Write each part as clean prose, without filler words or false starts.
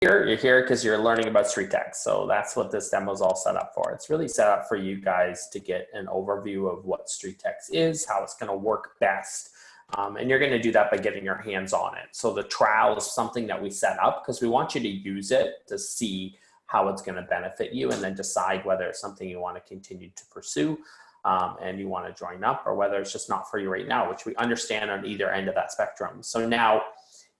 You're here because you're learning about StreetText. So that's what this demo is all set up for. It's really set up for you guys to get an overview of what StreetText is, how it's going to work best. And you're going to do that by getting your hands on it. So the trial is something that we set up because we want you to use it to see how it's going to benefit you and then decide whether it's something you want to continue to pursue and you want to join up, or whether it's just not for you right now, which we understand on either end of that spectrum. So now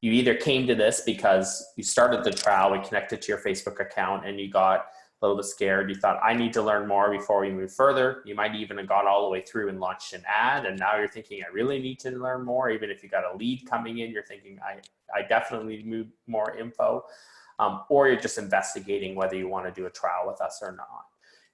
you either came to this because you started the trial, we connected to your Facebook account, and you got a little bit scared. You thought, I need to learn more before we move further. You might even have got all the way through and launched an ad, and now you're thinking, I really need to learn more. Even if you got a lead coming in, you're thinking, I definitely need more info. Or you're just investigating whether you want to do a trial with us or not.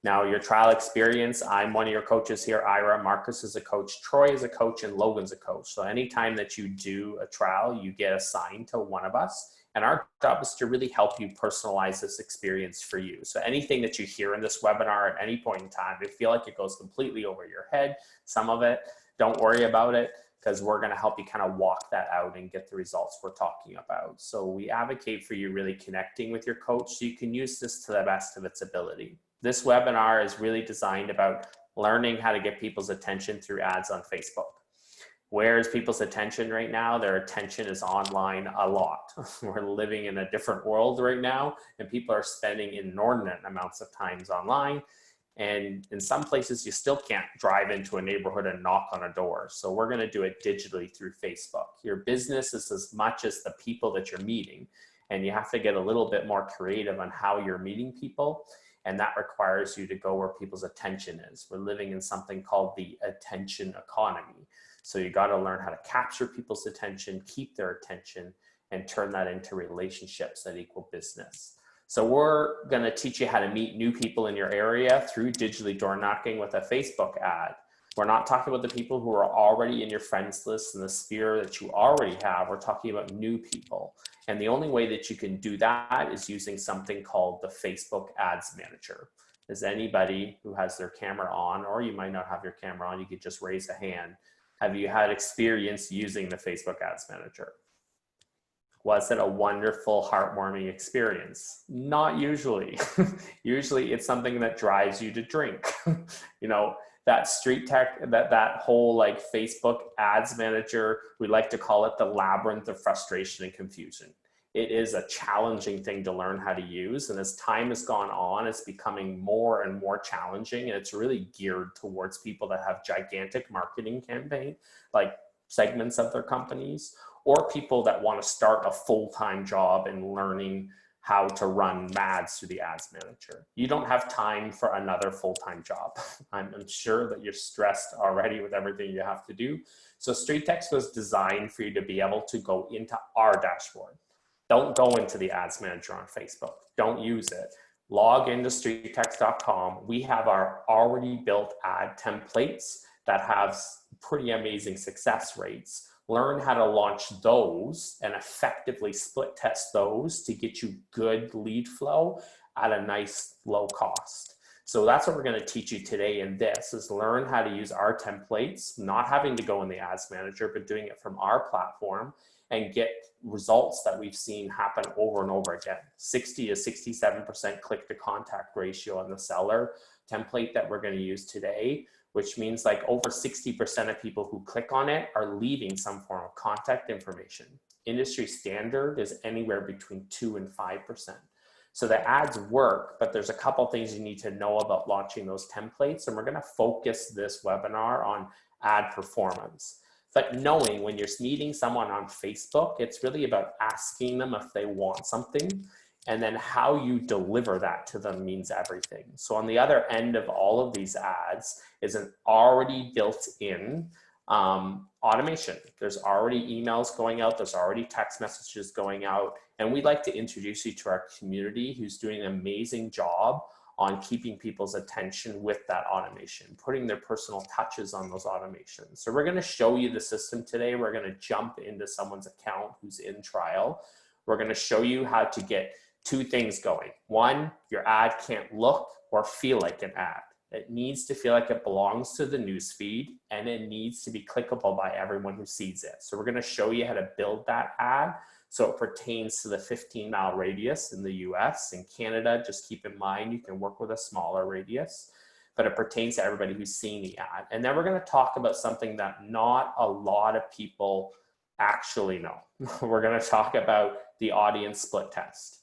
Now, your trial experience, I'm one of your coaches here, Ira. Marcus is a coach, Troy is a coach, and Logan's a coach. So anytime that you do a trial, you get assigned to one of us. And our job is to really help you personalize this experience for you. So anything that you hear in this webinar at any point in time, if you feel like it goes completely over your head, some of it, don't worry about it, because we're going to help you kind of walk that out and get the results we're talking about. So we advocate for you really connecting with your coach so you can use this to the best of its ability. This webinar is really designed about learning how to get people's attention through ads on Facebook. Where is people's attention right now? Their attention is online a lot. We're living in a different world right now, and people are spending inordinate amounts of times online. And in some places, you still can't drive into a neighborhood and knock on a door. So we're going to do it digitally through Facebook. Your business is as much as the people that you're meeting, and you have to get a little bit more creative on how you're meeting people. And that requires you to go where people's attention is. We're living in something called the attention economy. So you got to learn how to capture people's attention, keep their attention, and turn that into relationships that equal business. So we're going to teach you how to meet new people in your area through digitally door knocking with a Facebook ad. We're not talking about the people who are already in your friends list and the sphere that you already have. We're talking about new people. And the only way that you can do that is using something called the Facebook Ads Manager. Is anybody who has their camera on, or you might not have your camera on, you could just raise a hand. Have you had experience using the Facebook Ads Manager? Was it a wonderful, heartwarming experience? Not usually. Usually it's something that drives you to drink. You know, that StreetText, that whole like Facebook Ads Manager, we like to call it the labyrinth of frustration and confusion. It is a challenging thing to learn how to use. And as time has gone on, it's becoming more and more challenging. And it's really geared towards people that have gigantic marketing campaign, like segments of their companies, or people that want to start a full-time job and learning how to run ads through the Ads Manager. You don't have time for another full-time job. I'm sure that you're stressed already with everything you have to do. So StreetText was designed for you to be able to go into our dashboard. Don't go into the Ads Manager on Facebook. Don't use it. Log into StreetText.com. We have our already built ad templates that have pretty amazing success rates. Learn how to launch those and effectively split test those to get you good lead flow at a nice low cost. So that's what we're going to teach you today in this, is learn how to use our templates, not having to go in the Ads Manager, but doing it from our platform and get results that we've seen happen over and over again. 60 to 67% click to contact ratio on the seller template that we're going to use today, which means like over 60% of people who click on it are leaving some form of contact information. Industry standard is anywhere between 2 and 5%. So the ads work, but there's a couple things you need to know about launching those templates. And we're going to focus this webinar on ad performance. But knowing when you're meeting someone on Facebook, it's really about asking them if they want something, and then how you deliver that to them means everything. So on the other end of all of these ads is an already built-in automation. There's already emails going out, there's already text messages going out, and we'd like to introduce you to our community who's doing an amazing job on keeping people's attention with that automation, putting their personal touches on those automations. So we're going to show you the system today. We're going to jump into someone's account who's in trial. We're going to show you how to get two things going. One, your ad can't look or feel like an ad. It needs to feel like it belongs to the newsfeed, and it needs to be clickable by everyone who sees it. So we're going to show you how to build that ad So it pertains to the 15-mile radius in the US. In Canada, just keep in mind, you can work with a smaller radius, but it pertains to everybody who's seen the ad. And then we're going to talk about something that not a lot of people actually know. We're going to talk about the audience split test.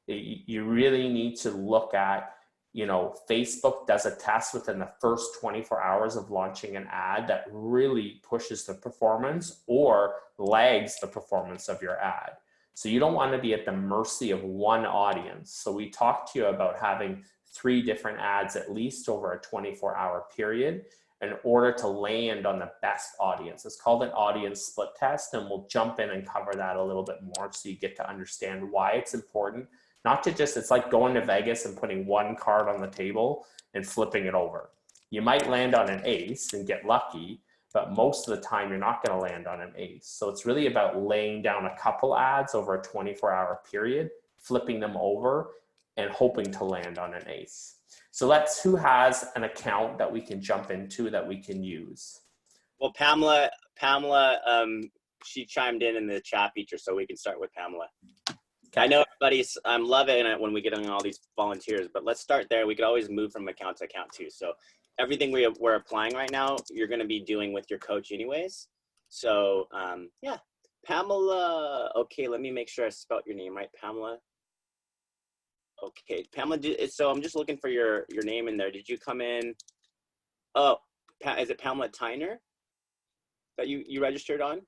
You really need to look at, Facebook does a test within the first 24 hours of launching an ad that really pushes the performance or lags the performance of your ad. So you don't want to be at the mercy of one audience. So we talked to you about having 3 different ads at least over a 24-hour period in order to land on the best audience. It's called an audience split test, and we'll jump in and cover that a little bit more so you get to understand why it's important. Not to just, it's like going to Vegas and putting one card on the table and flipping it over. You might land on an ace and get lucky, but most of the time you're not going to land on an ace. So it's really about laying down a couple ads over a 24-hour period, flipping them over, and hoping to land on an ace. So who has an account that we can jump into that we can use? Well, Pamela, she chimed in the chat feature, so we can start with Pamela. Okay. I know everybody's, I'm loving it when we get on all these volunteers, but let's start there. We could always move from account to account too. So everything we're applying right now, you're going to be doing with your coach anyways. So yeah, Pamela. Okay, let me make sure I spelled your name right, Pamela. Okay, Pamela, so I'm just looking for your name in there. Did you come in? Oh, is it Pamela Tyner that you registered on?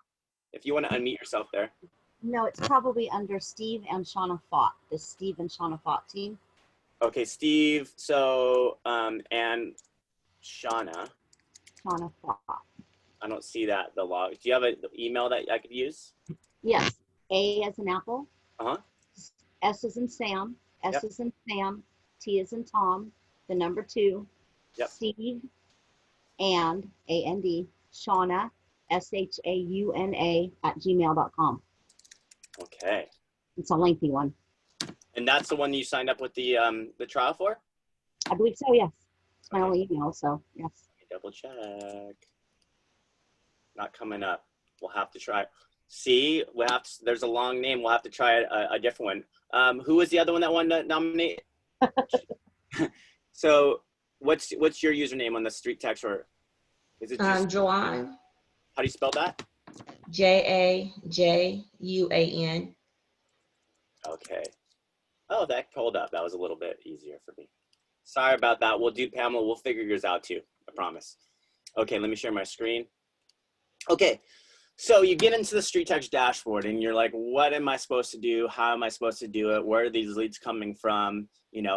If you want to unmute yourself there. No, it's probably under Steve and Shauna Fott, the Steve and Shauna Fott team. Okay, Steve, so, and Shauna. Shauna Fott. I don't see that, the log. Do you have an email that I could use? Yes, A as in Apple. Uh-huh. S as in Sam. S as in Sam. T as in Tom. The number 2. Yep. Steve and A-N-D. Shauna, SHAUNA @gmail.com. Okay. It's a lengthy one. And that's the one you signed up with the trial for? I believe so, yes. It's my only email, so yes. Double check. Not coming up. We'll have to try. See, there's a long name. We'll have to try a different one. Who was the other one that wanted to nominate? So what's your username on the StreetText, or is it just Joanne? How do you spell that? JAJUAN. Okay. Oh, that pulled up. That was a little bit easier for me. Sorry about that. We'll do, Pamela. We'll figure yours out too. I promise. Okay, let me share my screen. Okay, so you get into the StreetText dashboard and you're like, what am I supposed to do? How am I supposed to do it? Where are these leads coming from?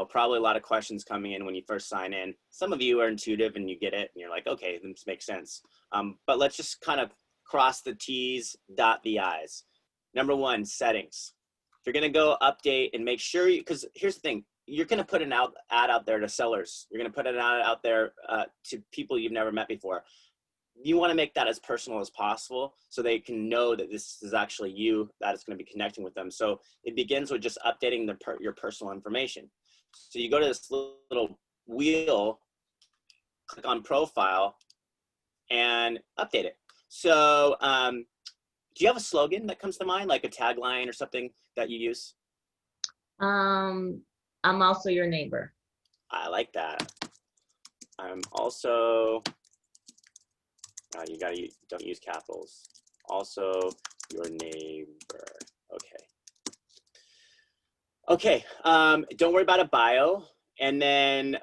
Probably a lot of questions coming in when you first sign in. Some of you are intuitive and you get it and you're like, okay, this makes sense. But let's just kind of cross the T's, dot the I's. Number 1, settings. If you're going to go update and make sure because here's the thing, you're going to put an ad out there to sellers. You're going to put an ad out there to people you've never met before. You want to make that as personal as possible so they can know that this is actually you that is going to be connecting with them. So it begins with just updating your personal information. So you go to this little wheel, click on profile, and update it. So do you have a slogan that comes to mind, like a tagline or something that you use? I'm also your neighbor. I like that. I'm also, don't use capitals. Also your neighbor. Okay. Don't worry about a bio. And then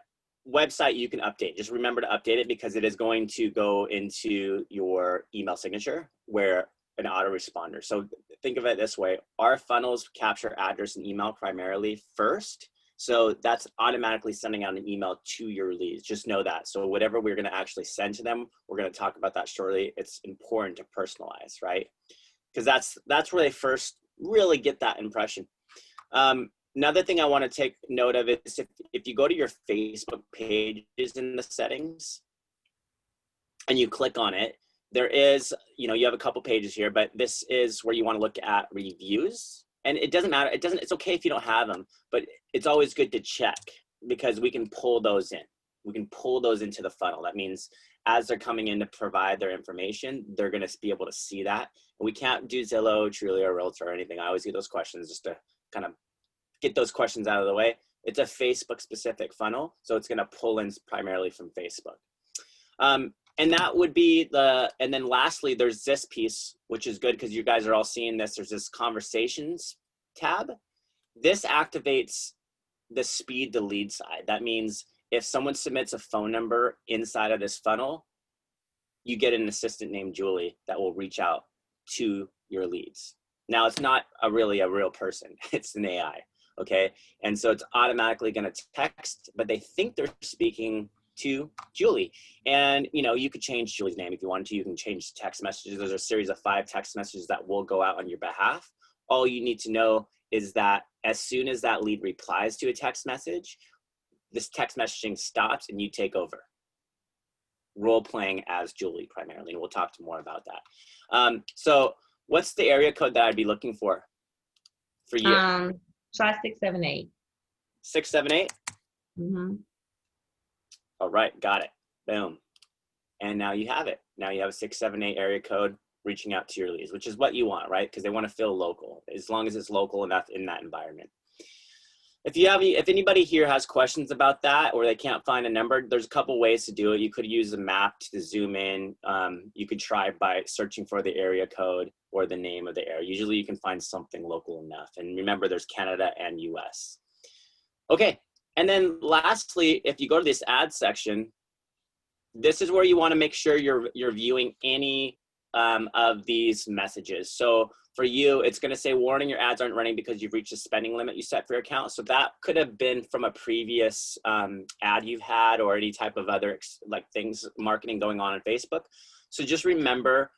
website you can update. Just remember to update it because it is going to go into your email signature where an autoresponder. So think of it this way. Our funnels capture address and email primarily first. So that's automatically sending out an email to your leads. Just know that. So whatever we're going to actually send to them, we're going to talk about that shortly. It's important to personalize, right? Because that's where they first really get that impression. Another thing I want to take note of is if you go to your Facebook pages in the settings and you click on it, there is, you have a couple pages here, but this is where you want to look at reviews. And it doesn't matter. It's okay if you don't have them, but it's always good to check because we can pull those in. we can pull those into the funnel. That means as they're coming in to provide their information, they're going to be able to see that. And we can't do Zillow, Trulia, or Realtor or anything. I always get those questions just to kind of get those questions out of the way. It's a Facebook specific funnel, so it's going to pull in primarily from Facebook. And that would be and then lastly, there's this piece, which is good because you guys are all seeing this. There's this conversations tab. This activates the speed to lead side. That means if someone submits a phone number inside of this funnel, you get an assistant named Julie that will reach out to your leads. Now, it's not really a real person. It's an AI, okay? And so it's automatically going to text, but they think they're speaking to Julie. And, you know, you could change Julie's name if you wanted to. You can change text messages. There's a series of 5 text messages that will go out on your behalf. All you need to know is that as soon as that lead replies to a text message, this text messaging stops and you take over. Role playing as Julie primarily, and we'll talk more about that. So what's the area code that I'd be looking for you? Try 678. 678? Mm-hmm. All right, got it. Boom. And now you have it. Now you have a 678 area code reaching out to your leads, which is what you want, right? Because they want to feel local, as long as it's local enough in that environment. If anybody here has questions about that, or they can't find a number, there's a couple ways to do it. You could use a map to zoom in. You could try by searching for the area code or the name of the area. Usually you can find something local enough. And remember, there's Canada and US. Okay, and then lastly, if you go to this ad section, this is where you want to make sure you're viewing any of these messages. So for you, it's going to say, warning, your ads aren't running because you've reached the spending limit you set for your account. So that could have been from a previous ad you've had, or any type of other marketing going on Facebook. So just remember,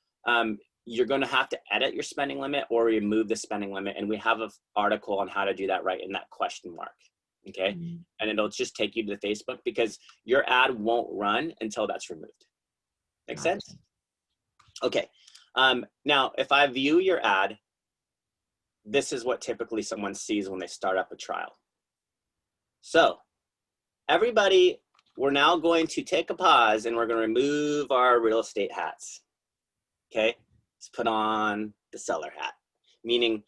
you're going to have to edit your spending limit or remove the spending limit. And we have an article on how to do that right in that question mark. Okay. Mm-hmm. And it'll just take you to the Facebook, because your ad won't run until that's removed. Make sense? Okay. Now, if I view your ad, this is what typically someone sees when they start up a trial. So everybody, we're now going to take a pause and we're going to remove our real estate hats. Okay. Let's put on the seller hat, meaning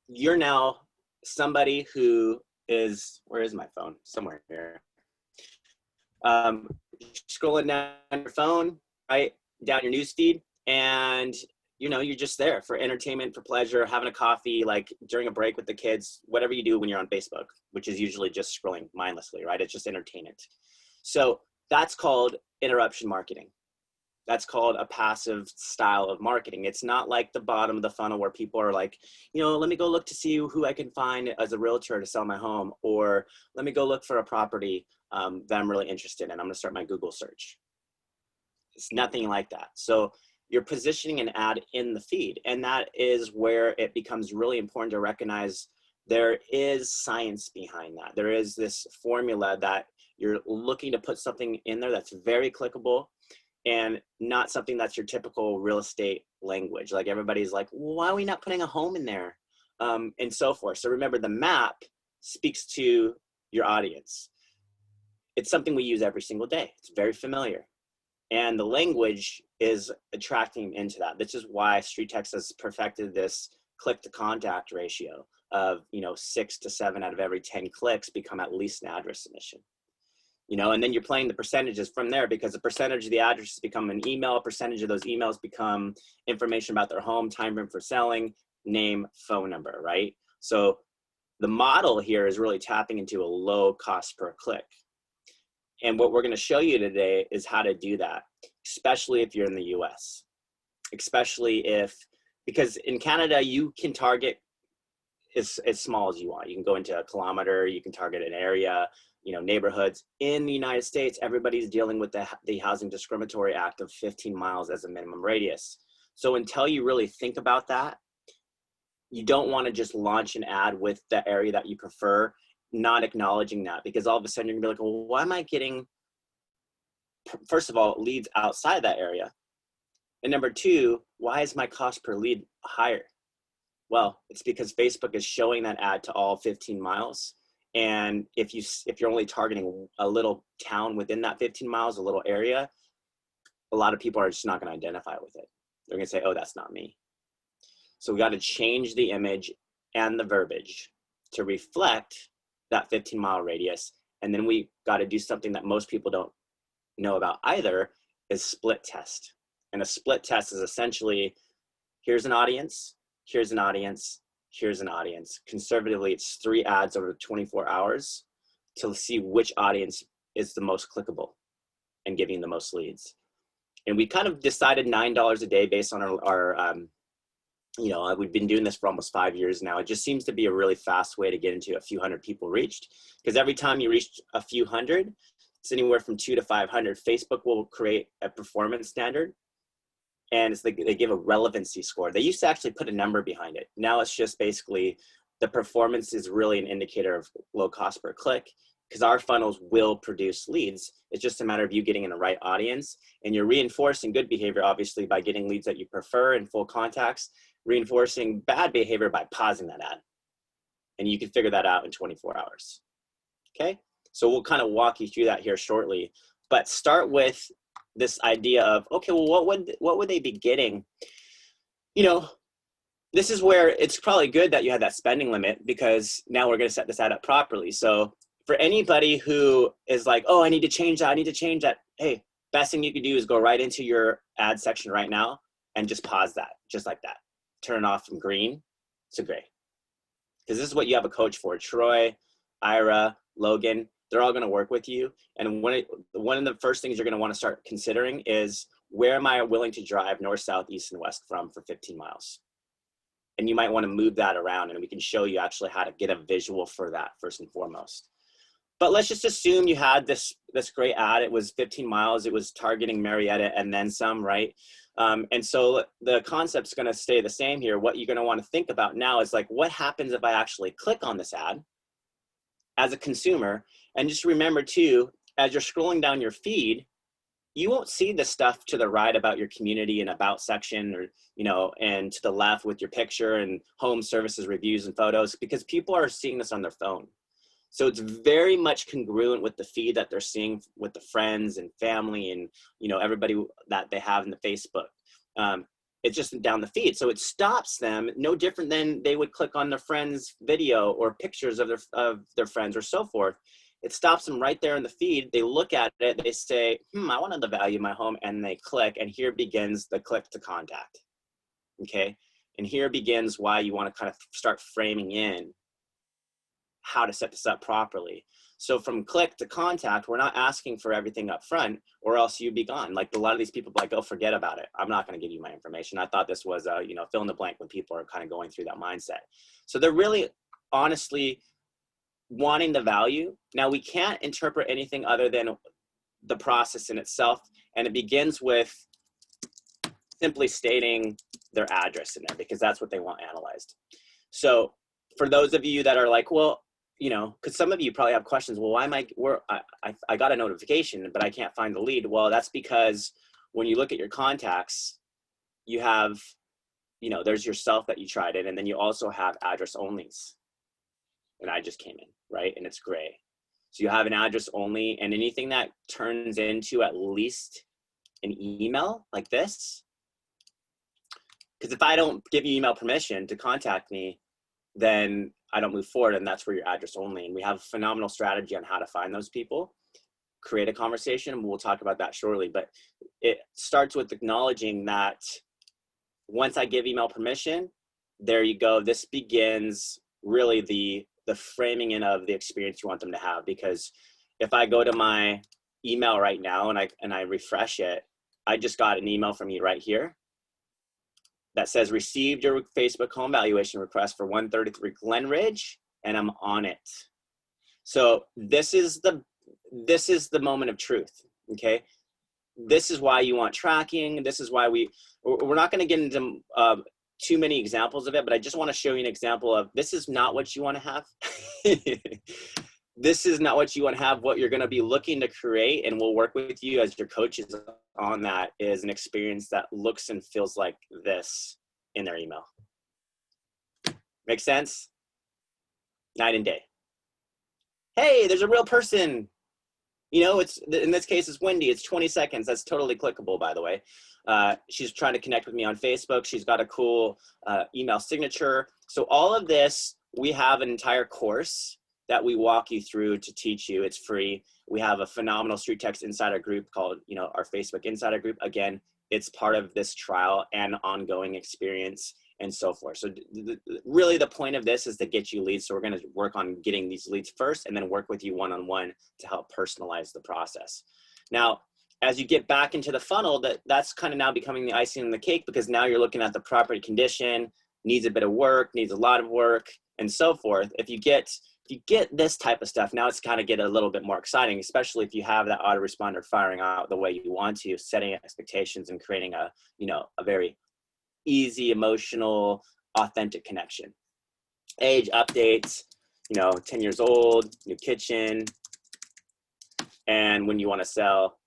you're now somebody who is, where is my phone? Somewhere here. Scrolling down your phone, right? Down your newsfeed, and you're just there for entertainment, for pleasure, having a coffee, like during a break with the kids, whatever you do when you're on Facebook, which is usually just scrolling mindlessly, right? It's just entertainment. So that's called interruption marketing. That's called a passive style of marketing. It's not like the bottom of the funnel where people are like, let me go look to see who I can find as a realtor to sell my home, or let me go look for a property that I'm really interested in. I'm going to start my Google search. It's nothing like that. So you're positioning an ad in the feed, and that is where it becomes really important to recognize there is science behind that. There is this formula that you're looking to put something in there that's very clickable, and not something that's your typical real estate language. Like everybody's like, well, why are we not putting a home in there? And so forth. So remember, the map speaks to your audience. It's something we use every single day. It's very familiar. And the language is attracting into that. This is why StreetText has perfected this click to contact ratio of, 6 to 7 out of every 10 clicks become at least an address submission. And then you're playing the percentages from there, because the percentage of the addresses become an email, a percentage of those emails become information about their home, time frame for selling, name, phone number, right? So the model here is really tapping into a low cost per click. And what we're going to show you today is how to do that, especially if you're in the US, because in Canada, you can target as small as you want. You can go into a kilometer, you can target an area, neighborhoods. In the United States, everybody's dealing with the Housing Discriminatory Act of 15 miles as a minimum radius. So until you really think about that, you don't want to just launch an ad with the area that you prefer, not acknowledging that, because all of a sudden you're gonna be like, well, why am I getting, first of all, leads outside that area? And number two, why is my cost per lead higher? Well, it's because Facebook is showing that ad to all 15 miles, And if you're only targeting a little town within that 15 miles, a little area, a lot of people are just not going to identify with it. They're going to say, oh, that's not me. So we got to change the image and the verbiage to reflect that 15-mile radius. And then we got to do something that most people don't know about either, is split test. And a split test is essentially, here's an audience, here's an audience, here's an audience. Conservatively, it's 3 ads over 24 hours to see which audience is the most clickable and giving the most leads. And we kind of decided $9 a day based on our you know, we've been doing this for almost 5 years now. It just seems to be a really fast way to get into a few hundred people reached, because every time you reach a few hundred, it's anywhere from 200 to 500. Facebook will create a performance standard, and they give a relevancy score. They used to actually put a number behind it. Now it's just basically the performance is really an indicator of low cost per click, because our funnels will produce leads. It's just a matter of you getting in the right audience, and you're reinforcing good behavior, obviously, by getting leads that you prefer in full contacts, reinforcing bad behavior by pausing that ad. And you can figure that out in 24 hours. Okay? So we'll kind of walk you through that here shortly, but start with this idea of, okay, well, what would they be getting? You know, this is where it's probably good that you had that spending limit, because now we're going to set this ad up properly. So for anybody who is like, oh, I need to change that, I need to change that. Hey, best thing you can do is go right into your ad section right now and just pause that, just like that. Turn it off from green to gray. Because this is what you have a coach for. Troy, Ira, Logan, they're all going to work with you. And one of the first things you're going to want to start considering is, where am I willing to drive north, south, east, and west from for 15 miles? And you might want to move that around, and we can show you actually how to get a visual for that first and foremost. But let's just assume you had this great ad. It was 15 miles. It was targeting Marietta and then some, right? And so the concept's going to stay the same here. What you're going to want to think about now is like, what happens if I actually click on this ad as a consumer? And just remember too, as you're scrolling down your feed, you won't see the stuff to the right about your community and about section, or, you know, and to the left with your picture and home services, reviews, and photos, because people are seeing this on their phone. So it's very much congruent with the feed that they're seeing with the friends and family and, you know, everybody that they have in the Facebook. It's just down the feed. So it stops them, no different than they would click on their friend's video or pictures of their friends or so forth. It stops them right there in the feed. They look at it, they say, I want to know the value of my home, and they click, and here begins the click to contact. Okay. And here begins why you want to kind of start framing in how to set this up properly. So from click to contact, we're not asking for everything up front, or else you'd be gone. Like a lot of these people like, oh, forget about it. I'm not going to give you my information. I thought this was you know, fill in the blank when people are kind of going through that mindset. So they're really honestly wanting the value. Now we can't interpret anything other than the process in itself. And it begins with simply stating their address in there, because that's what they want analyzed. So for those of you that are like, well, you know, because some of you probably have questions. Well, why am I got a notification, but I can't find the lead? Well, that's because when you look at your contacts, you have, you know, there's yourself that you tried it, and then you also have address onlys. And I just came in, right? And it's gray. So you have an address only, and anything that turns into at least an email like this, because if I don't give you email permission to contact me, then I don't move forward, and that's where your address only. And we have a phenomenal strategy on how to find those people, create a conversation, and we'll talk about that shortly. But it starts with acknowledging that once I give email permission, there you go. This begins really the framing in of the experience you want them to have. Because if I go to my email right now and I refresh it, I just got an email from you right here that says, received your Facebook home valuation request for 133 Glen Ridge, and I'm on it. So this is the moment of truth, okay? This is why you want tracking. This is why we're not gonna get into too many examples of it, but I just wanna show you an example of, this is not what you wanna have. This is not what you want to have. What you're going to be looking to create, and we'll work with you as your coaches on that, is an experience that looks and feels like this in their email. Make sense? Night and day. hey, there's a real person. You know, it's, in this case, it's Wendy. It's 20 seconds. That's totally clickable, by the way. She's trying to connect with me on Facebook. She's got a cool email signature. So all of this, we have an entire course that we walk you through to teach you. It's free. We have a phenomenal StreetText Insider group called, you know, our Facebook Insider group. Again, it's part of this trial and ongoing experience and so forth. So really the point of this is to get you leads. So we're going to work on getting these leads first and then work with you one-on-one to help personalize the process. Now, as you get back into the funnel, that's kind of now becoming the icing on the cake, because now you're looking at the property condition, needs a bit of work, needs a lot of work, and so forth. If you get this type of stuff, now it's kind of get a little bit more exciting, especially if you have that autoresponder firing out the way you want to, setting expectations and creating a, you know, a very easy, emotional, authentic connection. Age updates, you know, 10 years old, new kitchen. And when you want to sell,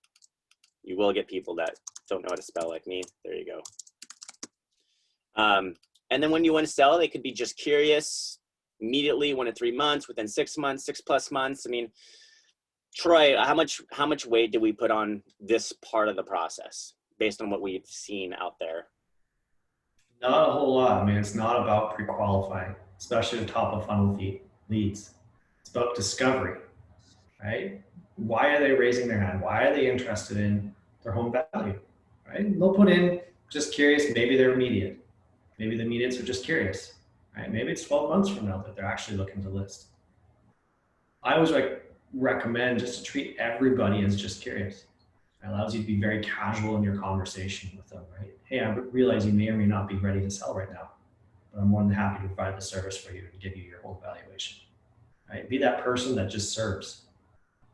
you will get people that don't know how to spell like me. There you go. And then when you want to sell, they could be just curious, immediately, 1 to 3 months, within 6 months, 6+ months. I mean, Troy, how much weight do we put on this part of the process based on what we've seen out there? Not a whole lot. I mean, it's not about pre-qualifying, especially the top of funnel leads. It's about discovery, right? Why are they raising their hand? Why are they interested in their home value, right? They'll put in just curious. Maybe they're immediate. Maybe the immediates are just curious, right? Maybe it's 12 months from now that they're actually looking to list. I always recommend just to treat everybody as just curious. It allows you to be very casual in your conversation with them, right? Hey, I realize you may or may not be ready to sell right now, but I'm more than happy to provide the service for you and give you your home valuation, right? Be that person that just serves.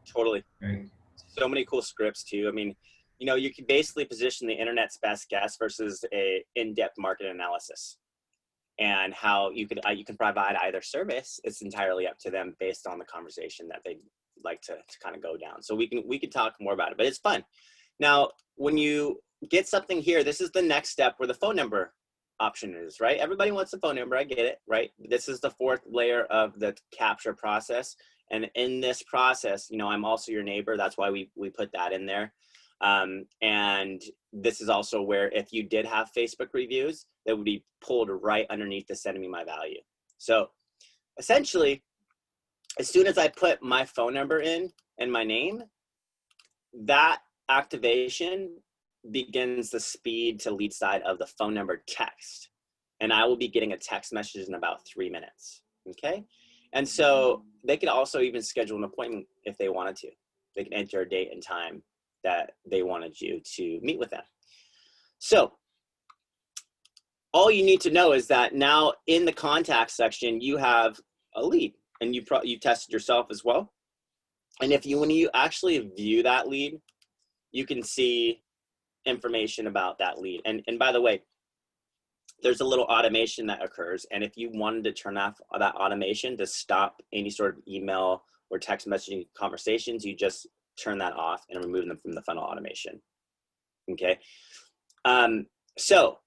Totally. Right. So many cool scripts too. I mean, you know, you can basically position the internet's best guess versus a in-depth market analysis, and how you can provide either service. It's entirely up to them based on the conversation that they like to kind of go down. So we can talk more about it, but it's fun. Now, when you get something here, this is the next step where the phone number option is, right? Everybody wants a phone number. I get it, right? This is the fourth layer of the capture process. And in this process, you know, I'm also your neighbor. That's why we put that in there. And this is also where if you did have Facebook reviews, that would be pulled right underneath the send me my value. So essentially, as soon as I put my phone number in and my name, that activation begins the speed to lead side of the phone number text. And I will be getting a text message in about 3 minutes, okay? And so they could also even schedule an appointment if they wanted to. They can enter a date and time that they wanted you to meet with them. So all you need to know is that now in the contact section, you have a lead, and you tested yourself as well. And when you actually view that lead, you can see information about that lead. And by the way, there's a little automation that occurs. And if you wanted to turn off that automation to stop any sort of email or text messaging conversations, you just turn that off and remove them from the funnel automation. Okay. So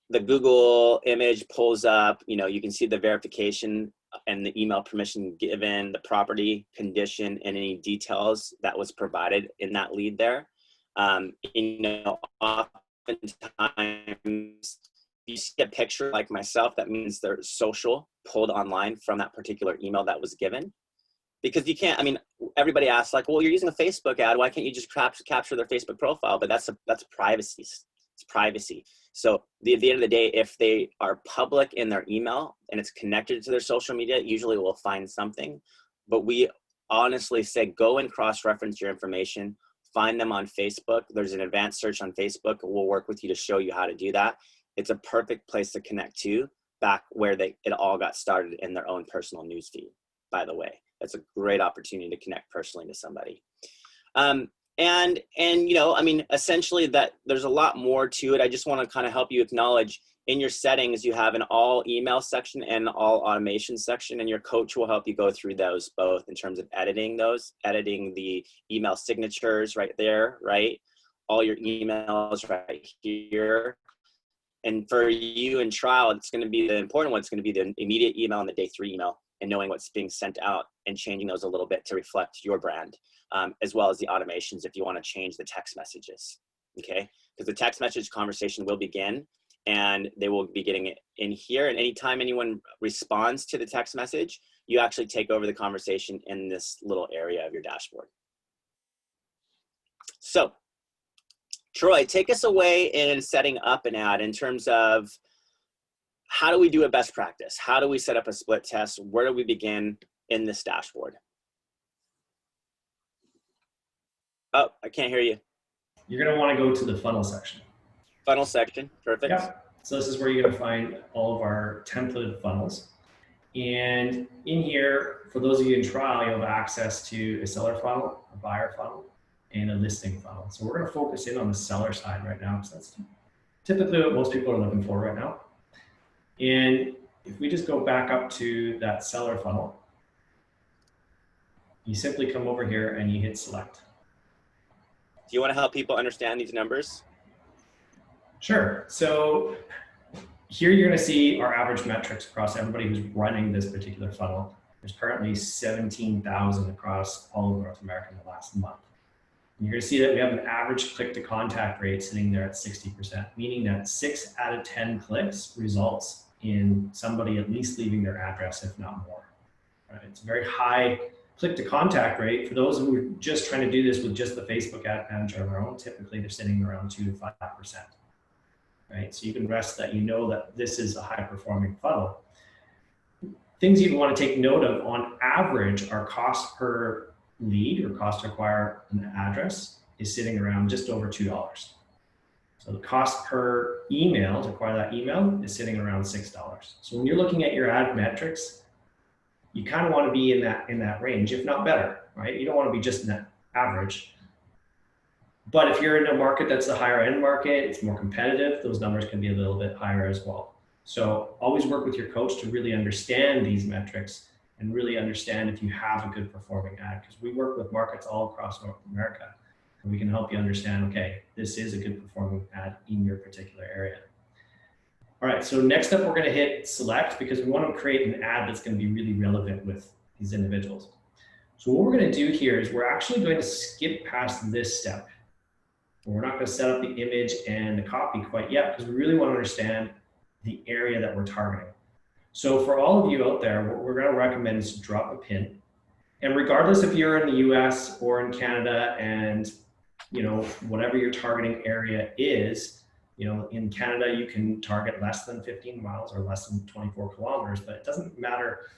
the Google image pulls up, you know, you can see the verification and the email permission given, the property condition, and any details that was provided in that lead there. You know, oftentimes you see a picture like myself, that means they're social, pulled online from that particular email that was given. Because you can't, I mean, everybody asks like, well, you're using a Facebook ad, why can't you just capture their Facebook profile? But that's privacy. It's privacy. So at the end of the day, if they are public in their email and it's connected to their social media, usually we'll find something. But we honestly say, go and cross-reference your information, find them on Facebook. There's an advanced search on Facebook. We'll work with you to show you how to do that. It's a perfect place to connect to, back where it all got started in their own personal newsfeed, by the way. That's a great opportunity to connect personally to somebody. And you know, I mean, essentially that there's a lot more to it. I just want to kind of help you acknowledge in your settings, you have an all email section and all automation section, and your coach will help you go through those both in terms of editing the email signatures right there, right? All your emails right here. And for you in trial, it's going to be the important one. It's going to be the immediate email and the day 3 email. and knowing what's being sent out and changing those a little bit to reflect your brand, as well as the automations if you want to change the text messages, okay? Because the text message conversation will begin, and they will be getting it in here, and anytime anyone responds to the text message, you actually take over the conversation in this little area of your dashboard. So, Troy, take us away in setting up an ad in terms of how do we do a best practice? How do we set up a split test? Where do we begin in this dashboard? Oh, I can't hear you. You're going to want to go to the funnel section. Funnel section, perfect. Yeah. So this is where you're going to find all of our templated funnels. And in here, for those of you in trial, you'll have access to a seller funnel, a buyer funnel, and a listing funnel. So we're going to focus in on the seller side right now, because that's typically what most people are looking for right now. And if we just go back up to that seller funnel, you simply come over here and you hit select. Do you want to help people understand these numbers? Sure. So here you're going to see our average metrics across everybody who's running this particular funnel. There's currently 17,000 across all of North America in the last month. And you're going to see that we have an average click to contact rate sitting there at 60%, meaning that 6 out of 10 clicks results in somebody at least leaving their address, if not more. Right? It's a very high click to contact rate. For those who are just trying to do this with just the Facebook ad manager on their own, typically they're sitting around 2 to 5%. Right? So you can rest that you know that this is a high performing funnel. Things you want to take note of: on average, our cost per lead or cost to acquire an address is sitting around just over $2. So the cost per email to acquire that email is sitting around $6. So when you're looking at your ad metrics, you kind of want to be in that range, if not better, right? You don't want to be just in that average. But if you're in a market that's a higher end market, it's more competitive, those numbers can be a little bit higher as well. So always work with your coach to really understand these metrics and really understand if you have a good performing ad, because we work with markets all across North America, and we can help you understand, okay, this is a good performing ad in your particular area. All right, so next up, we're going to hit select, because we want to create an ad that's going to be really relevant with these individuals. So what we're going to do here is we're actually going to skip past this step. We're not going to set up the image and the copy quite yet, because we really want to understand the area that we're targeting. So for all of you out there, what we're going to recommend is to drop a pin. And regardless if you're in the US or in Canada, and whatever your targeting area is, in Canada, you can target less than 15 miles or less than 24 kilometers, but it doesn't matter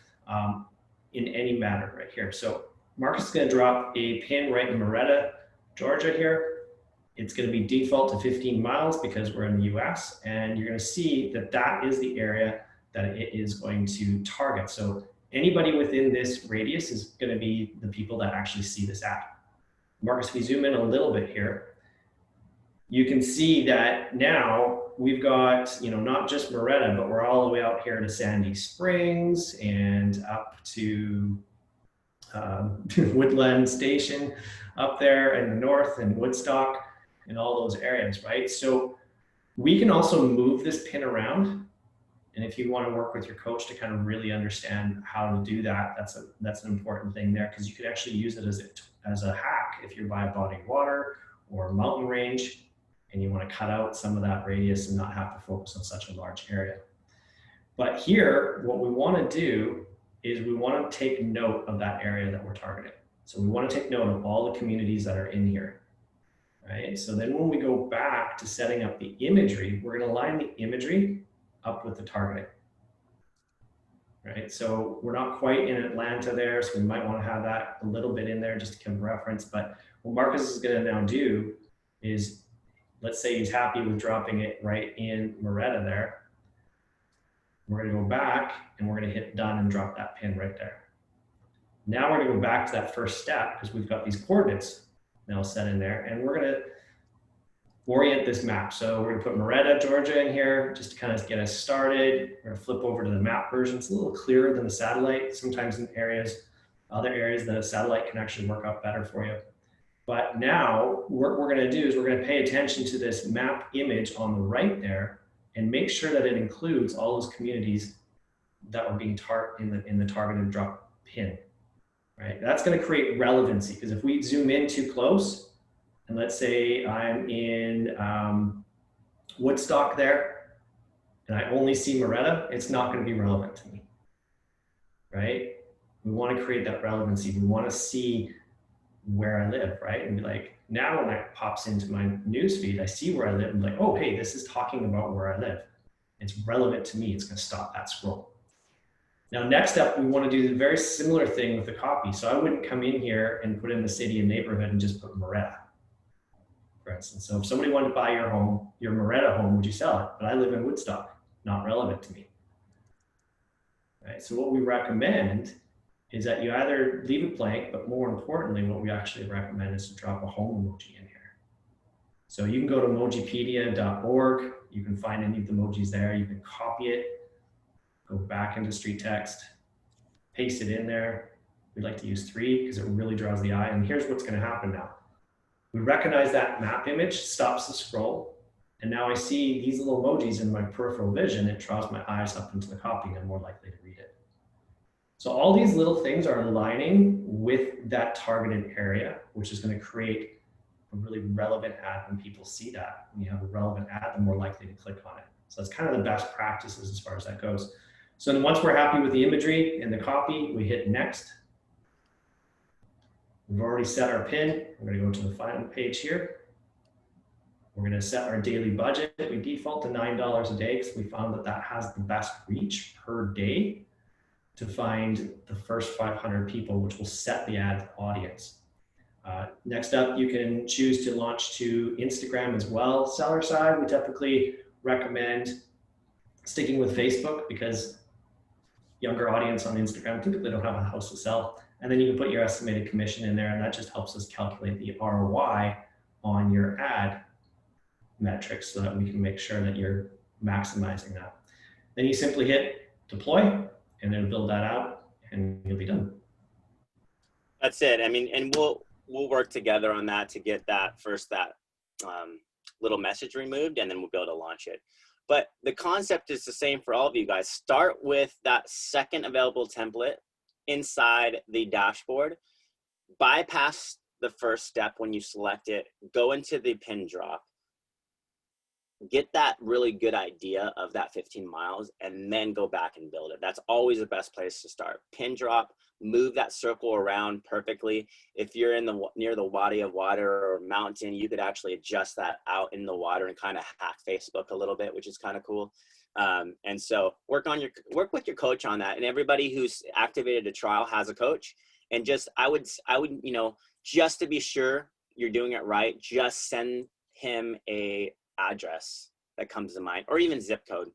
in any matter right here. So Marcus is going to drop a pin right in Marietta, Georgia here. It's going to be default to 15 miles because we're in the US, and you're going to see that that is the area that it is going to target. So anybody within this radius is going to be the people that actually see this ad. Marcus, if we zoom in a little bit here, you can see that now we've got, not just Marietta, but we're all the way out here to Sandy Springs and up to Woodland Station up there in the north, and Woodstock and all those areas, right? So we can also move this pin around. And if you want to work with your coach to kind of really understand how to do that, that's an important thing there, because you could actually use it as a hack if you're by a body of water or a mountain range and you want to cut out some of that radius and not have to focus on such a large area. But here, what we want to do is we want to take note of that area that we're targeting. So we want to take note of all the communities that are in here, right? So then when we go back to setting up the imagery, we're going to line the imagery up with the targeting, right? So we're not quite in Atlanta there, so we might want to have that a little bit in there just to give reference. But what Marcus is going to now do is, let's say he's happy with dropping it right in Marietta there. We're going to go back and we're going to hit done and drop that pin right there. Now we're going to go back to that first step, because we've got these coordinates now set in there, and we're going to orient this map. So we're going to put Marietta, Georgia in here just to kind of get us started. We're going to flip over to the map version. It's a little clearer than the satellite. Sometimes in other areas, the satellite can actually work out better for you. But now what we're going to do is we're going to pay attention to this map image on the right there and make sure that it includes all those communities that were being in the targeted drop pin, right? That's going to create relevancy, because if we zoom in too close, and let's say I'm in Woodstock there, and I only see Moretta, it's not going to be relevant to me, right? We want to create that relevancy. We want to see where I live, right? And be like, now when it pops into my newsfeed, I see where I live and like, oh, hey, this is talking about where I live. It's relevant to me. It's going to stop that scroll. Now, next up, we want to do the very similar thing with the copy. So I wouldn't come in here and put in the city and neighborhood and just put Moretta, for instance. So if somebody wanted to buy your home, your Moretta home, would you sell it? But I live in Woodstock, not relevant to me. Right? So what we recommend is that you either leave it blank, but more importantly, what we actually recommend is to drop a home emoji in here. So you can go to emojipedia.org. You can find any of the emojis there. You can copy it, go back into StreetText, paste it in there. We like to use 3 because it really draws the eye. And here's what's going to happen now. We recognize that map image, stops the scroll. And now I see these little emojis in my peripheral vision. It draws my eyes up into the copy and I'm more likely to read it. So all these little things are aligning with that targeted area, which is going to create a really relevant ad. When people see that, when you have a relevant ad, they're more likely to click on it. So that's kind of the best practices as far as that goes. So then once we're happy with the imagery and the copy, we hit next. We've already set our pin. We're going to go to the final page here. We're going to set our daily budget. We default to $9 a day because we found that that has the best reach per day to find the first 500 people, which will set the ad audience. Next up, you can choose to launch to Instagram as well. Seller side, we typically recommend sticking with Facebook because younger audience on Instagram typically don't have a house to sell. And then you can put your estimated commission in there, and that just helps us calculate the ROI on your ad metrics so that we can make sure that you're maximizing that. Then you simply hit deploy, and then build that out, and you'll be done. That's it. I mean, and we'll work together on that to get that little message removed, and then we'll be able to launch it. But the concept is the same for all of you guys. Start with that second available template inside the dashboard. Bypass the first step when you select it. Go into the pin drop. Get that really good idea of that 15 miles and then go back and build it. That's always the best place to start. Pin drop, move that circle around perfectly. If you're in near the body of water or mountain, you could actually adjust that out in the water and kind of hack Facebook a little bit, which is kind of cool. And so work with your coach on that. And everybody who's activated a trial has a coach. And I would, just to be sure you're doing it right, just send him a address that comes to mind, or even zip code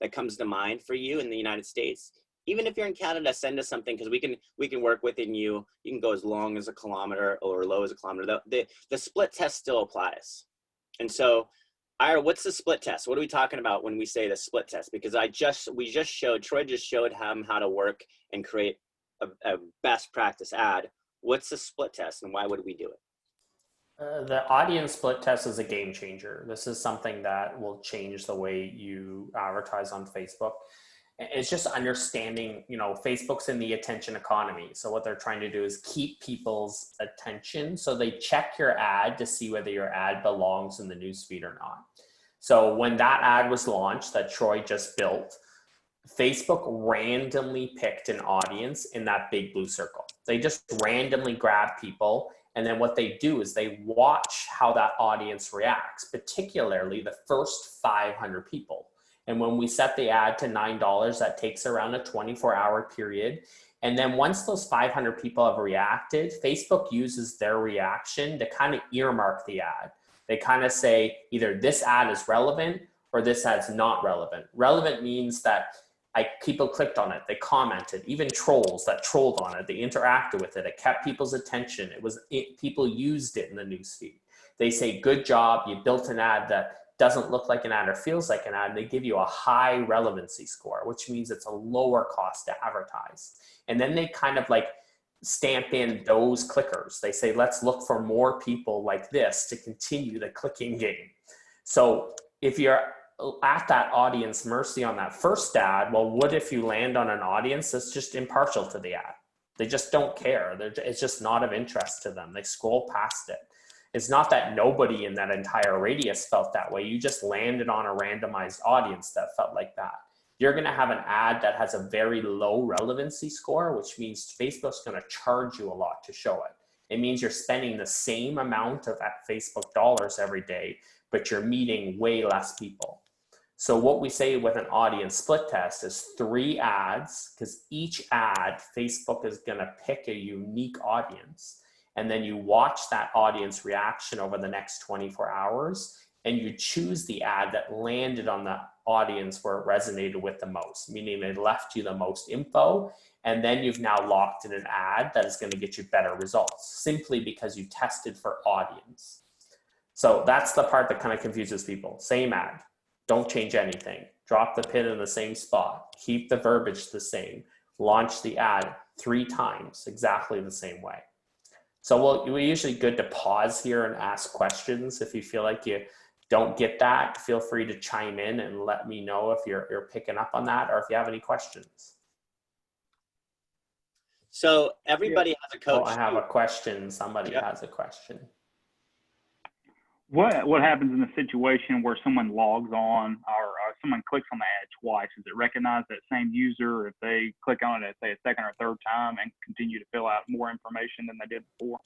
that comes to mind for you in the United States. Even if you're in Canada, send us something because we can work within you. You can go as long as a kilometer or low as a kilometer. The split test still applies. And so, Ira, what's the split test? What are we talking about when we say the split test? Because Troy just showed him how to work and create a best practice ad. What's the split test and why would we do it? The audience split test is a game changer. This is something that will change the way you advertise on Facebook. It's just understanding, Facebook's in the attention economy. So what they're trying to do is keep people's attention. So they check your ad to see whether your ad belongs in the newsfeed or not. So when that ad was launched that Troy just built, Facebook randomly picked an audience in that big blue circle. They just randomly grab people. And then what they do is they watch how that audience reacts, particularly the first 500 people. And when we set the ad to $9, that takes around a 24-hour period. And then once those 500 people have reacted, Facebook uses their reaction to kind of earmark the ad. They kind of say either this ad is relevant or this ad's not relevant. Relevant means that people clicked on it, they commented, even trolls that trolled on it, they interacted with it, it kept people's attention, people used it in the newsfeed. They say, good job, you built an ad that doesn't look like an ad or feels like an ad, and they give you a high relevancy score, which means it's a lower cost to advertise. And then they kind of like stamp in those clickers. They say, let's look for more people like this to continue the clicking game. So if you're at that audience mercy on that first ad. Well, what if you land on an audience that's just impartial to the ad? They just don't care. It's just not of interest to them. They scroll past it. It's not that nobody in that entire radius felt that way. You just landed on a randomized audience that felt like that. You're going to have an ad that has a very low relevancy score, which means Facebook's going to charge you a lot to show it. It means you're spending the same amount of Facebook dollars every day, but you're meeting way less people. So what we say with an audience split test is 3 ads, because each ad, Facebook is going to pick a unique audience. And then you watch that audience reaction over the next 24 hours, and you choose the ad that landed on the audience where it resonated with the most, meaning they left you the most info. And then you've now locked in an ad that is going to get you better results simply because you tested for audience. So that's the part that kind of confuses people. Same ad. Don't change anything. Drop the pin in the same spot. Keep the verbiage the same. Launch the ad 3 times exactly the same way. So we're usually good to pause here and ask questions. If you feel like you don't get that, feel free to chime in and let me know if you're picking up on that or if you have any questions. So everybody has a coach. Oh, I have a question. Somebody has a question. What happens in a situation where someone logs on or someone clicks on the ad twice? Does it recognize that same user if they click on it, say, a second or third time and continue to fill out more information than they did before?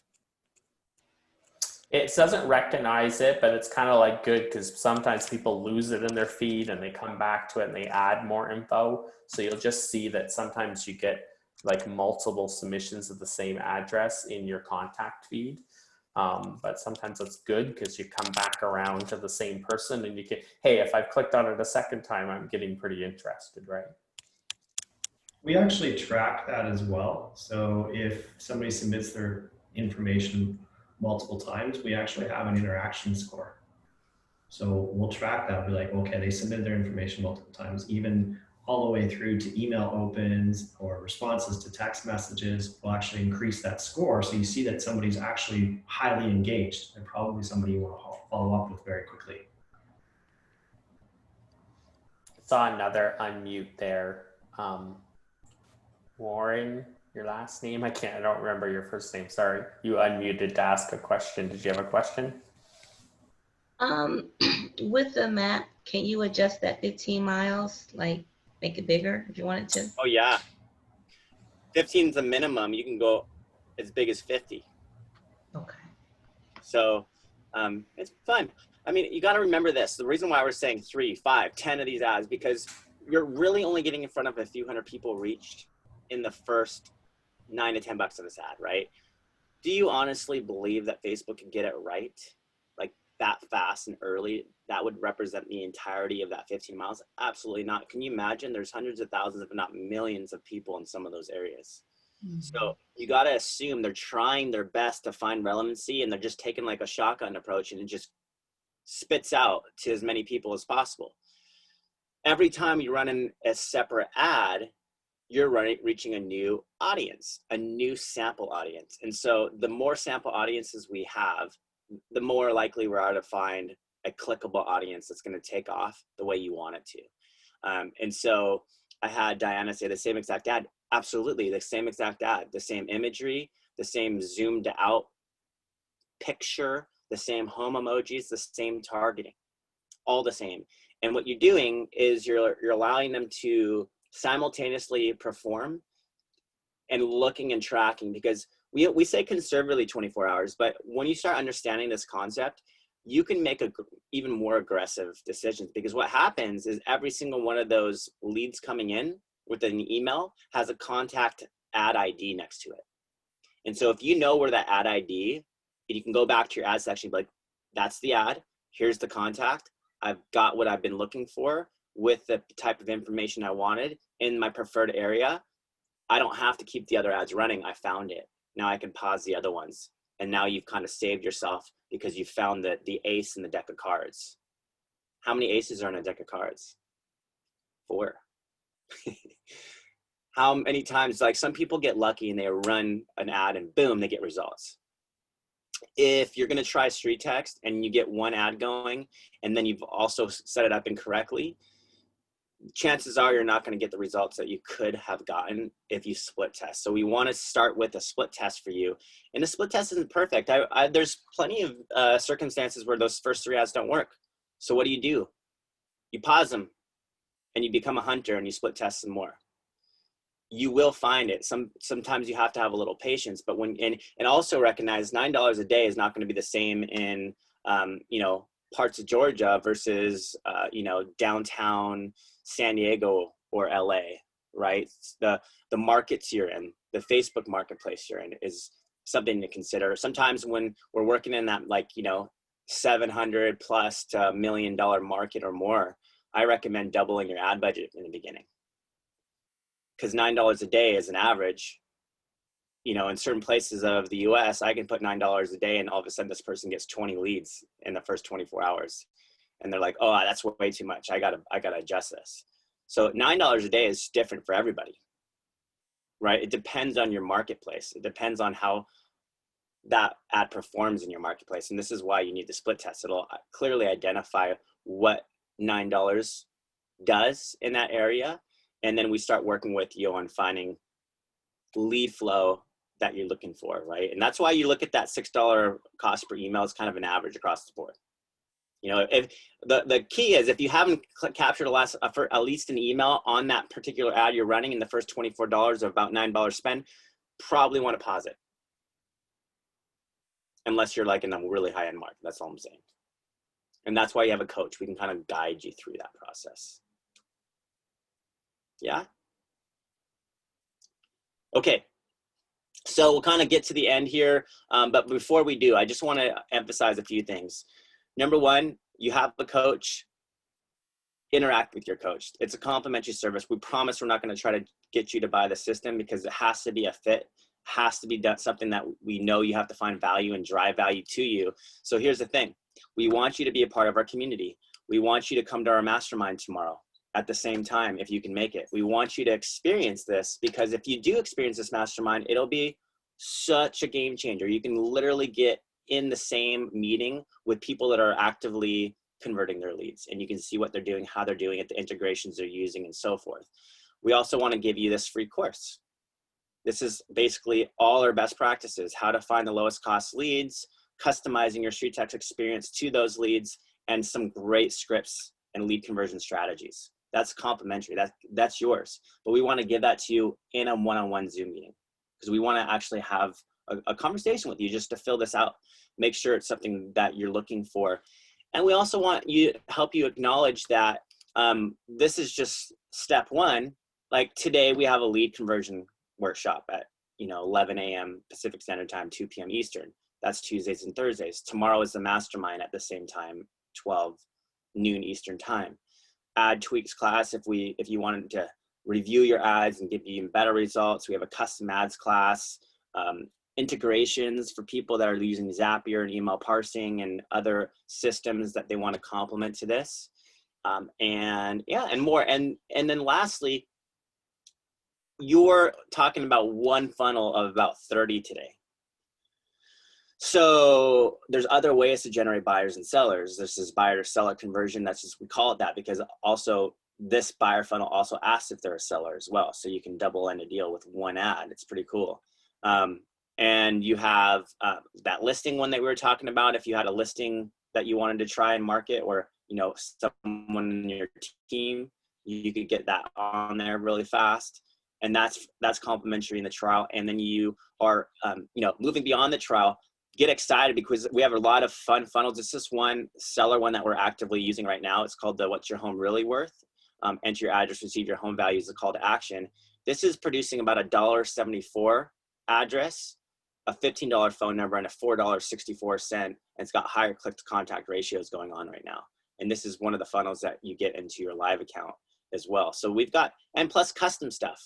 It doesn't recognize it, but it's kind of like good because sometimes people lose it in their feed and they come back to it and they add more info. So you'll just see that sometimes you get like multiple submissions of the same address in your contact feed. But sometimes it's good because you come back around to the same person and you can, hey, if I've clicked on it a second time, I'm getting pretty interested, right? We actually track that as well. So if somebody submits their information multiple times, we actually have an interaction score. So we'll track that. We'll be like, okay, they submitted their information multiple times, even all the way through to email opens or responses to text messages. Will actually increase that score. So you see that somebody's actually highly engaged and probably somebody you want to follow up with very quickly. Saw another unmute there. Warren, your last name? I don't remember your first name. Sorry. You unmuted to ask a question. Did you have a question? With the map, can you adjust that 15 miles, like make it bigger if you wanted to? Oh yeah. 15 is the minimum. You can go as big as 50. Okay. So it's fun. I mean, you got to remember this. The reason why we're saying 3, 5, 10 of these ads, because you're really only getting in front of a few hundred people reached in the first $9 to $10 of this ad, right? Do you honestly believe that Facebook can get it right, like that fast and early? That would represent the entirety of that 15 miles? Absolutely not. Can you imagine? There's hundreds of thousands, if not millions of people in some of those areas. Mm-hmm. So you got to assume they're trying their best to find relevancy, and they're just taking like a shotgun approach, and it just spits out to as many people as possible. Every time you run in a separate ad, you're reaching a new audience, a new sample audience. And so the more sample audiences we have, the more likely we are to find a clickable audience that's going to take off the way you want it to. And so I had Diana say the same exact ad. Absolutely, the same exact ad, the same imagery, the same zoomed out picture, the same home emojis, the same targeting, all the same. And what you're doing is you're allowing them to simultaneously perform and looking and tracking, because we say conservatively 24 hours, but when you start understanding this concept, you can make even more aggressive decisions, because what happens is every single one of those leads coming in with an email has a contact ad ID next to it. And so if you know where that ad ID, and you can go back to your ad section and be like, that's the ad, here's the contact, I've got what I've been looking for with the type of information I wanted in my preferred area. I don't have to keep the other ads running. I found it. Now I can pause the other ones. And now you've kind of saved yourself because you found the ace in the deck of cards. How many aces are in a deck of cards? 4. How many times, like some people get lucky and they run an ad and boom, they get results. if you're going to try StreetText and you get one ad going and then you've also set it up incorrectly, chances are you're not going to get the results that you could have gotten if you split test. So we want to start with a split test for you. And the split test isn't perfect. There's plenty of circumstances where those first 3 ads don't work. So what do? You pause them and you become a hunter and you split test some more. You will find it. Sometimes you have to have a little patience, but and also recognize $9 a day is not going to be the same in, parts of Georgia versus, downtown San Diego or LA, right? The markets you're in, the Facebook marketplace you're in is something to consider. Sometimes when we're working in that, 700 plus to $1 million market or more, I recommend doubling your ad budget in the beginning. Because $9 a day is an average. In certain places of the US, I can put $9 a day and all of a sudden this person gets 20 leads in the first 24 hours. And they're like, oh, that's way too much. I gotta adjust this. So $9 a day is different for everybody, right? It depends on your marketplace. It depends on how that ad performs in your marketplace. And this is why you need the split test. It'll clearly identify what $9 does in that area. And then we start working with you on finding lead flow that you're looking for, right? And that's why you look at that $6 cost per email as kind of an average across the board. If the key is, if you haven't captured at least an email on that particular ad you're running in the first $24 of about $9 spend, probably want to pause it. Unless you're in a really high end market, that's all I'm saying. And that's why you have a coach. We can kind of guide you through that process. Yeah. Okay. So we'll kind of get to the end here. But before we do, I just want to emphasize a few things. Number one, you have a coach. Interact with your coach. It's a complimentary service. We promise we're not going to try to get you to buy the system because it has to be a fit, has to be done, something that we know you have to find value and drive value to you. So here's the thing. We want you to be a part of our community. We want you to come to our mastermind tomorrow at the same time if you can make it. We want you to experience this because if you do experience this mastermind, it'll be such a game changer. You can literally get in the same meeting with people that are actively converting their leads, and you can see what they're doing, how they're doing it, the integrations they're using, and so forth. We also want to give you this free course. This is basically all our best practices, how to find the lowest cost leads, customizing your StreetText experience to those leads, and some great scripts and lead conversion strategies. That's complimentary. That's yours. But we want to give that to you in a one-on-one Zoom meeting because we want to actually have a conversation with you just to fill this out, make sure it's something that you're looking for. And we also want you to help you acknowledge that this is just step one. Like today we have a lead conversion workshop at 11 a.m. Pacific Standard Time, 2 p.m. Eastern. That's Tuesdays and Thursdays. Tomorrow is the mastermind at the same time, 12 noon Eastern Time. Ad tweaks class if you wanted to review your ads and give you even better results. We have a custom ads class. Integrations for people that are using Zapier and email parsing and other systems that they want to complement to this. And more. And then lastly, you're talking about one funnel of about 30 today. So there's other ways to generate buyers and sellers. This is buyer to seller conversion. We call it that because also this buyer funnel also asks if they're a seller as well. So you can double end a deal with one ad. It's pretty cool. And you have that listing one that we were talking about. If you had a listing that you wanted to try and market, or someone in your team, you could get that on there really fast. And that's complimentary in the trial. And then you are moving beyond the trial. Get excited because we have a lot of fun funnels. This is one seller one that we're actively using right now. It's called the What's Your Home Really Worth? Enter your address, receive your home value is the call to action. This is producing about $1.74 address, a $15 phone number, and a $4.64. And it's got higher click to contact ratios going on right now. And this is one of the funnels that you get into your live account as well. So we've got, and plus custom stuff,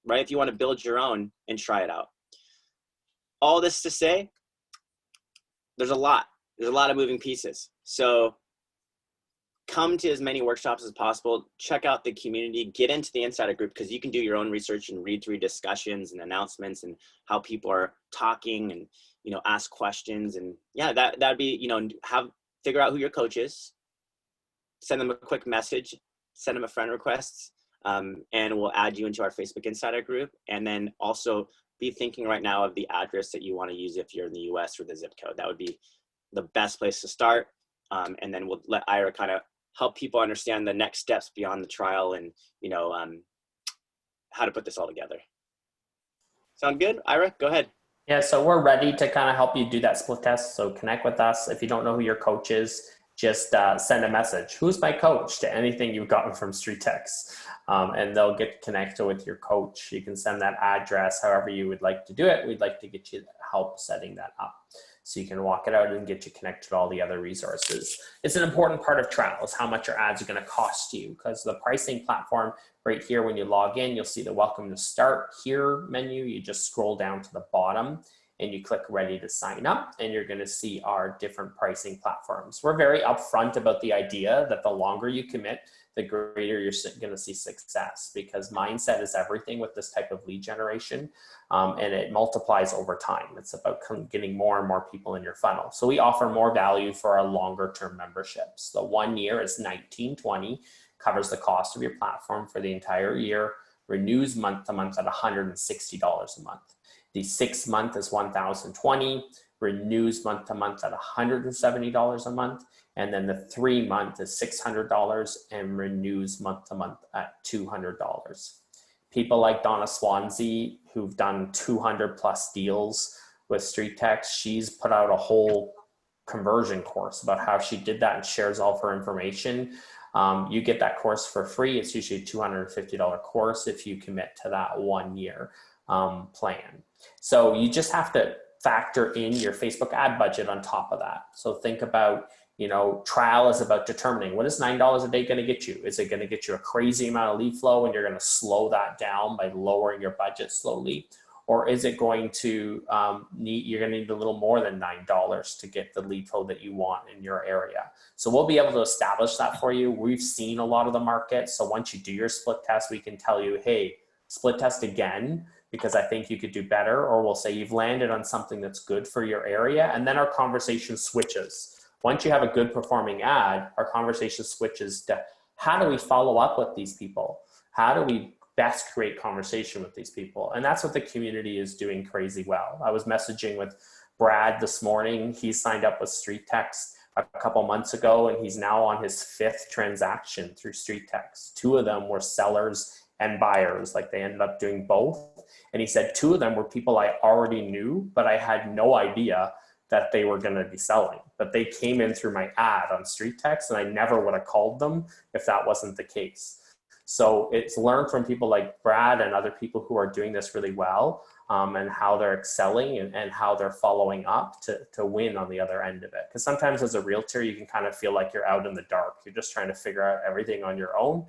right? If you want to build your own and try it out. All this to say, there's a lot of moving pieces. So come to as many workshops as possible. Check out the community, get into the insider group, because you can do your own research and read through discussions and announcements and how people are talking, and, you know, ask questions. And yeah, that'd be, you know, figure out who your coach is, send them a quick message, send them a friend request, and we'll add you into our Facebook insider group. And then also be thinking right now of the address that you want to use if you're in the US, or the zip code. That would be the best place to start. And then we'll let Ira kind of help people understand the next steps beyond the trial, and, you know, how to put this all together. Sound good? Ira, go ahead. Yeah, so we're ready to kind of help you do that split test. So connect with us. If you don't know who your coach is, just send a message. Who's my coach? To anything you've gotten from StreetText, and they'll get connected with your coach. You can send that address however you would like to do it. We'd like to get you help setting that up, so you can walk it out and get you connected to all the other resources. It's an important part of trials, how much your ads are going to cost you, because the pricing platform right here, when you log in, you'll see the welcome to start here menu. You just scroll down to the bottom and you click ready to sign up, and you're going to see our different pricing platforms. We're very upfront about the idea that the longer you commit, the greater you're going to see success, because mindset is everything with this type of lead generation, and it multiplies over time. It's about getting more and more people in your funnel. So we offer more value for our longer term memberships. The 1 year is $19.20, covers the cost of your platform for the entire year, renews month to month at $160 a month. The 6 month is $1,020, renews month to month at $170 a month. And then the 3 month is $600 and renews month to month at $200. People like Donna Swansea, who've done 200 plus deals with StreetText, she's put out a whole conversion course about how she did that and shares all of her information. You get that course for free. It's usually a $250 course if you commit to that 1 year plan. So you just have to factor in your Facebook ad budget on top of that. So think about, you know, trial is about determining what is $9 a day going to get you. Is it going to get you a crazy amount of lead flow and you're going to slow that down by lowering your budget slowly? Or is it going to you're going to need a little more than $9 to get the lead flow that you want in your area? So we'll be able to establish that for you. We've seen a lot of the market. So once you do your split test, we can tell you, hey, split test again, because I think you could do better. Or we'll say you've landed on something that's good for your area. And then our conversation switches. Once you have a good performing ad, our conversation switches to how do we follow up with these people? How do we best create conversation with these people? And that's what the community is doing crazy well. I was messaging with Brad this morning. He signed up with StreetText a couple months ago, and he's now on his 5th transaction through StreetText. 2 of them were sellers and buyers, like they ended up doing both. And he said 2 of them were people I already knew, but I had no idea that they were going to be selling. But they came in through my ad on StreetText, and I never would have called them if that wasn't the case. So it's learned from people like Brad and other people who are doing this really well, and how they're excelling and how they're following up to win on the other end of it. Because sometimes as a realtor, you can kind of feel like you're out in the dark. You're just trying to figure out everything on your own.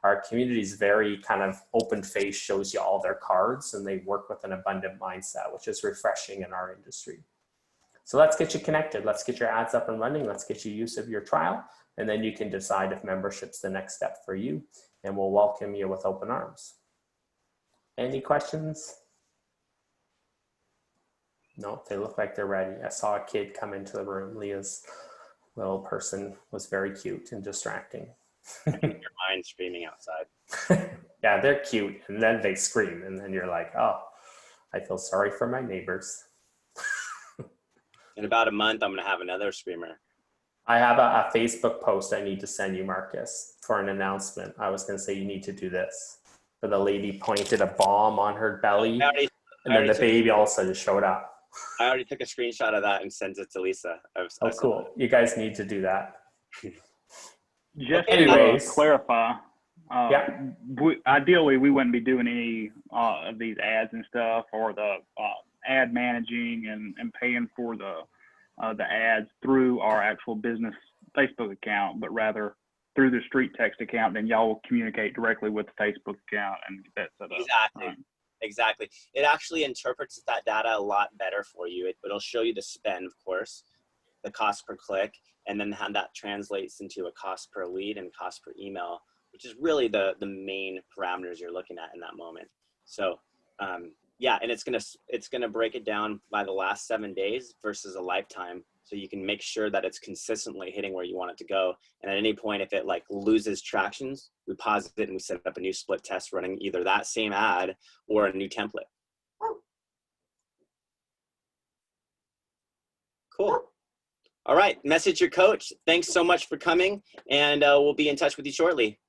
Our community is very kind of open face, shows you all their cards, and they work with an abundant mindset, which is refreshing in our industry. So let's get you connected. Let's get your ads up and running. Let's get you use of your trial. And then you can decide if membership's the next step for you. And we'll welcome you with open arms. Any questions? No, they look like they're ready. I saw a kid come into the room. Leah's little person was very cute and distracting. Your mind screaming outside. Yeah, they're cute. And then they scream. And then you're like, oh, I feel sorry for my neighbors. In about a month, I'm going to have another screamer. I have a Facebook post I need to send you, Marcus, for an announcement. I was going to say you need to do this. But the lady pointed a bomb on her belly, and then the baby all of a sudden showed up. I already took a screenshot of that and sent it to Lisa. Oh, cool. You guys need to do that. Just Anyways. to clarify, Yeah. Ideally, we wouldn't be doing any of these ads and stuff, or the ad managing and paying for the ads through our actual business Facebook account, but rather through the StreetText account. Then y'all will communicate directly with the Facebook account and get that set up. Exactly. Exactly. It actually interprets that data a lot better for you. It'll show you the spend, of course. the cost per click, and then how that translates into a cost per lead and cost per email, which is really the main parameters you're looking at in that moment. So yeah, and it's gonna break it down by the last 7 days versus a lifetime, so you can make sure that it's consistently hitting where you want it to go. And at any point, if it like loses tractions, we pause it and we set up a new split test running either that same ad or a new template. Cool. All right, message your coach. Thanks so much for coming, and we'll be in touch with you shortly.